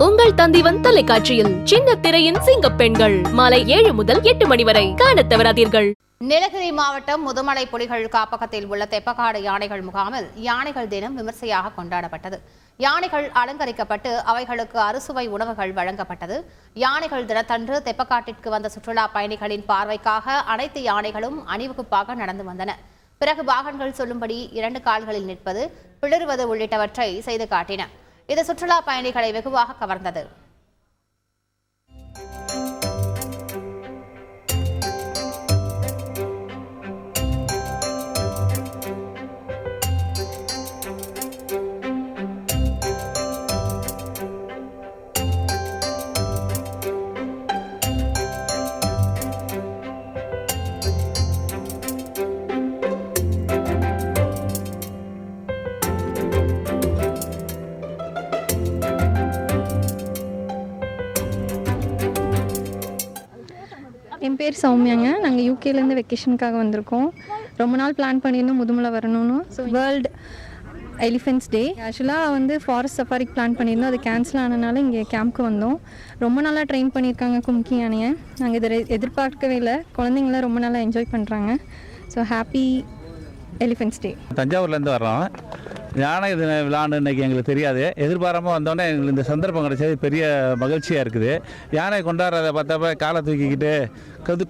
உங்கள் தந்திவன் தொலைக்காட்சியில் சின்ன திரையின் சிங்க பெண்கள் மாலை 7 முதல் 8 மணி வரை காணத் தவறாதீர்கள். நீலகிரி மாவட்டம் முதுமலை புலிகள் காப்பகத்தில் உள்ள தெப்பக்காடு யானைகள் முகாமில் யானைகள் தினம் விமர்சையாக கொண்டாடப்பட்டது. யானைகள் அலங்கரிக்கப்பட்டு அவைகளுக்கு அறுசுவை உணவுகள் வழங்கப்பட்டது. யானைகள் தினத்தன்று தெப்பக்காட்டிற்கு வந்த சுற்றுலா பயணிகளின் பார்வைக்காக அனைத்து யானைகளும் அணிவகுப்பாக நடந்து வந்தன. பிறகு பாகன்கள் சொல்லும்படி 2 கால்களில் நிற்பது, பிளறுவது உள்ளிட்டவற்றை செய்து காட்டின. இது சுற்றுலா பயணிகளை வெகுவாக கவர்ந்தது. என் பேர் சௌமியாங்க. நாங்கள் யூகேலேருந்து வெக்கேஷனுக்காக வந்திருக்கோம். ரொம்ப நாள் பிளான் பண்ணியிருந்தோம் முதுமலை வரணும்னு. வேர்ல்டு எலிஃபென்ட்ஸ் டே ஆக்சுவலாக ஃபாரஸ்ட் சஃபாரிக்கு பிளான் பண்ணியிருந்தோம். அது கேன்சல் ஆனதுனால இங்கே கேம்ப்க்கு வந்தோம். ரொம்ப நாளாக ட்ரெயின் பண்ணியிருக்காங்க கும்கி யானையை. நாங்கள் இதை எதிர்பார்க்கவே இல்லை. குழந்தைங்களாம் ரொம்ப நாளாக என்ஜாய் பண்ணுறாங்க. ஸோ ஹாப்பி எலிஃபென்ட்ஸ் டே. தஞ்சாவூர்லேருந்து வர்றோம். யானை இது விழான்னு இன்றைக்கி எங்களுக்கு தெரியாது. எதிர்பாராமல் வந்தோடனே எங்களுக்கு இந்த சந்தர்ப்பம் கிடைச்சது பெரிய மகிழ்ச்சியாக இருக்குது. யானை கொண்டாடுறத பார்த்தப்ப காலை தூக்கிக்கிட்டு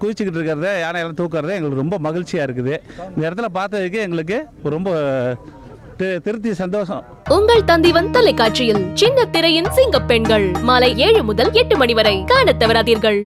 குதிச்சுக்கிட்டு இருக்கிறத யானையெல்லாம் தூக்குறது எங்களுக்கு ரொம்ப மகிழ்ச்சியாக இருக்குது. இந்த இடத்துல பார்த்ததுக்கு எங்களுக்கு ரொம்ப திருப்தி, சந்தோஷம். உங்கள் தந்திவன் தொலைக்காட்சியில் சின்ன திரையின் சிங்க பெண்கள் மாலை 7 முதல் 8 மணி வரை காணத் தவறாதீர்கள்.